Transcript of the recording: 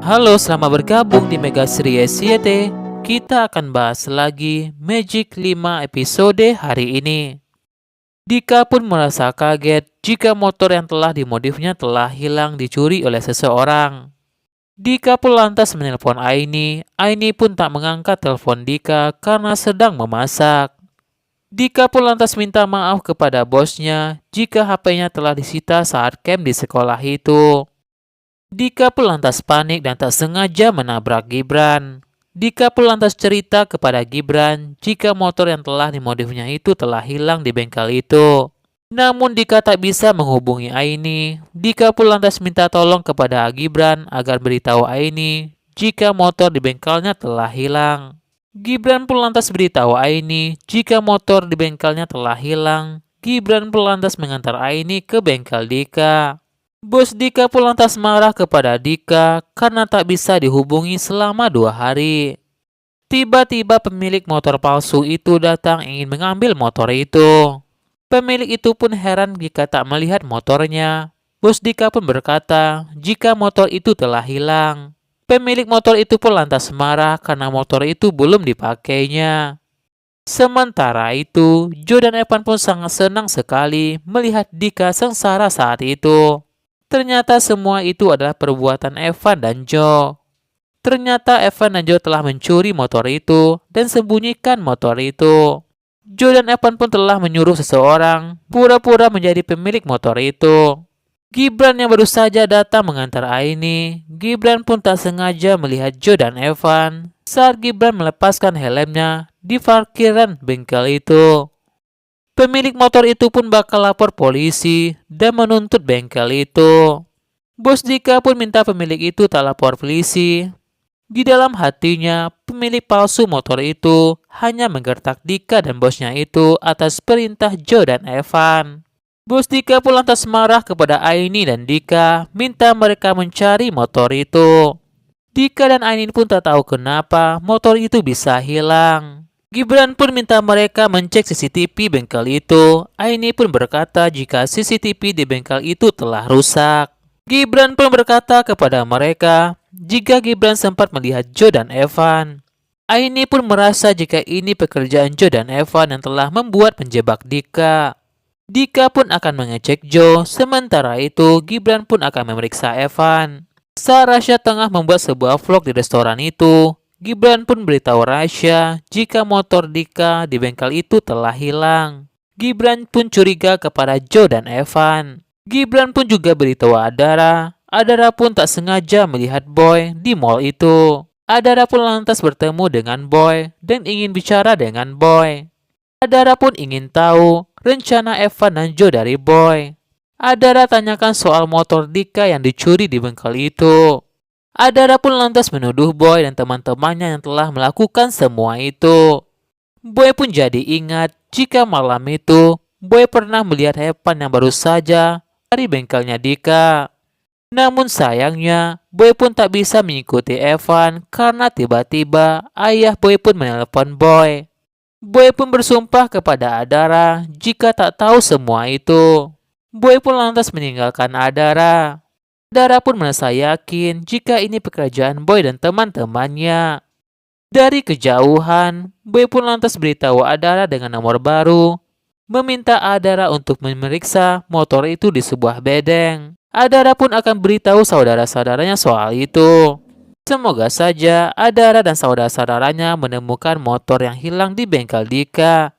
Halo, selamat bergabung di Mega Series YT. Kita akan bahas lagi Magic 5 episode hari ini. Dika pun merasa kaget jika motor yang telah dimodifnya telah hilang dicuri oleh seseorang. Dika pun lantas menelpon Aini. Aini pun tak mengangkat telepon Dika karena sedang memasak. Dika pun lantas minta maaf kepada bosnya jika HP-nya telah disita saat camp di sekolah itu. Dika pun lantas panik dan tak sengaja menabrak Gibran. Dika pun lantas cerita kepada Gibran jika motor yang telah dimodifnya itu telah hilang di bengkel itu. Namun Dika tak bisa menghubungi Aini. Dika pun lantas minta tolong kepada Gibran agar beritahu Aini jika motor di bengkelnya telah hilang. Gibran pun lantas beritahu Aini jika motor di bengkelnya telah hilang. Gibran pun lantas mengantar Aini ke bengkel Dika. Bos Dika pun lantas marah kepada Dika karena tak bisa dihubungi selama 2 hari. Tiba-tiba pemilik motor palsu itu datang ingin mengambil motor itu. Pemilik itu pun heran jika tak melihat motornya. Bos Dika pun berkata jika motor itu telah hilang. Pemilik motor itu pun lantas marah karena motor itu belum dipakainya. Sementara itu, Joe dan Evan pun sangat senang sekali melihat Dika sengsara saat itu. Ternyata semua itu adalah perbuatan Evan dan Joe. Ternyata Evan dan Joe telah mencuri motor itu dan sembunyikan motor itu. Joe dan Evan pun telah menyuruh seseorang pura-pura menjadi pemilik motor itu. Gibran yang baru saja datang mengantar Aini. Gibran pun tak sengaja melihat Joe dan Evan saat Gibran melepaskan helmnya di parkiran bengkel itu. Pemilik motor itu pun bakal lapor polisi dan menuntut bengkel itu. Bos Dika pun minta pemilik itu tak lapor polisi. Di dalam hatinya, pemilik palsu motor itu hanya menggertak Dika dan bosnya itu atas perintah Joe dan Evan. Bos Dika pun lantas marah kepada Aini dan Dika, minta mereka mencari motor itu. Dika dan Aini pun tak tahu kenapa motor itu bisa hilang. Gibran pun minta mereka mencek CCTV bengkel itu. Aini pun berkata jika CCTV di bengkel itu telah rusak. Gibran pun berkata kepada mereka jika Gibran sempat melihat Joe dan Evan. Aini pun merasa jika ini pekerjaan Joe dan Evan yang telah membuat menjebak Dika. Dika pun akan mengecek Joe, sementara itu Gibran pun akan memeriksa Evan. Saat Rasya tengah membuat sebuah vlog di restoran itu, Gibran pun beritahu Rasya jika motor Dika di bengkel itu telah hilang. Gibran pun curiga kepada Joe dan Evan. Gibran pun juga beritahu Adara. Adara pun tak sengaja melihat Boy di mall itu. Adara pun lantas bertemu dengan Boy dan ingin bicara dengan Boy. Adara pun ingin tahu rencana Evan dan Joe dari Boy. Adara tanyakan soal motor Dika yang dicuri di bengkel itu. Adara pun lantas menuduh Boy dan teman-temannya yang telah melakukan semua itu. Boy pun jadi ingat jika malam itu Boy pernah melihat Evan yang baru saja dari bengkelnya Dika. Namun sayangnya Boy pun tak bisa mengikuti Evan karena tiba-tiba ayah Boy pun menelpon Boy. Boy pun bersumpah kepada Adara jika tak tahu semua itu. Boy pun lantas meninggalkan Adara. Adara pun merasa yakin jika ini pekerjaan Boy dan teman-temannya. Dari kejauhan, Boy pun lantas beritahu Adara dengan nomor baru, meminta Adara untuk memeriksa motor itu di sebuah bedeng. Adara pun akan beritahu saudara-saudaranya soal itu. Semoga saja Adara dan saudara-saudaranya menemukan motor yang hilang di bengkel Dika.